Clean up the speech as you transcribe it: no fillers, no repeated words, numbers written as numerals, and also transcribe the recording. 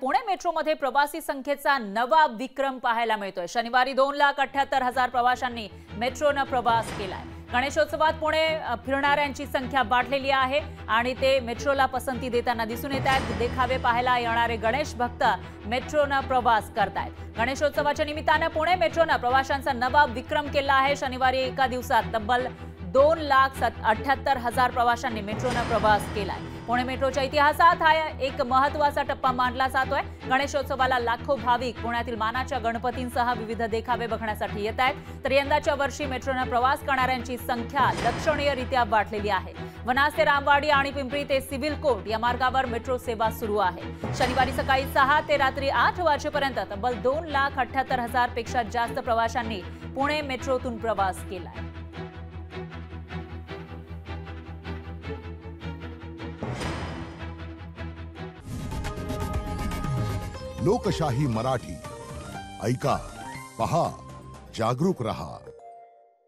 पुणे मेट्रोमध्ये प्रवासी संख्येचा नवा विक्रम पाहायला मिळतोय। शनिवारी 2,78,000 प्रवाशांनी मेट्रोने प्रवास केलाय। गणेशोत्सवात पुणे फिरणाऱ्यांची संख्या वाढलेली आहे आणि ते मेट्रोला पसंती देताना दिसून येत आहेत। देखावे पाहायला येणारे गणेश भक्त मेट्रोने प्रवास करतायत। गणेशोत्सवाच्या निमित्ताने पुणे मेट्रोने प्रवाशांचा नवा विक्रम केला आहे। शनिवारी एका दिवसात तब्बल 2,78,000 प्रवाशांनी मेट्रोने प्रवास केलाय। पुणे मेट्रोच्या इतिहासात हा एक महत्त्वाचा टप्पा मानला जातोय। गणेशोत्सवाला लाखो भाविक पुण्यातील मानाच्या गणपतींसह विविध देखावे बघण्यासाठी येत आहेत। तर यंदाच्या वर्षी मेट्रोने प्रवास करणाऱ्यांची संख्या लक्षणीयरित्या वाढलेली आहे। वनाज ते रामवाडी आणि पिंपरी ते सिव्हिल कोर्ट या मार्गावर मेट्रो सेवा सुरू आहे। शनिवारी सकाळी 6 ते रात्री 8 वाजेपर्यंत तब्बल 2,78,000 पेक्षा जास्त प्रवाशांनी पुणे मेट्रोतून प्रवास केलाय। लोकशाही मराठी ऐका, पहा, जागरूक रहा।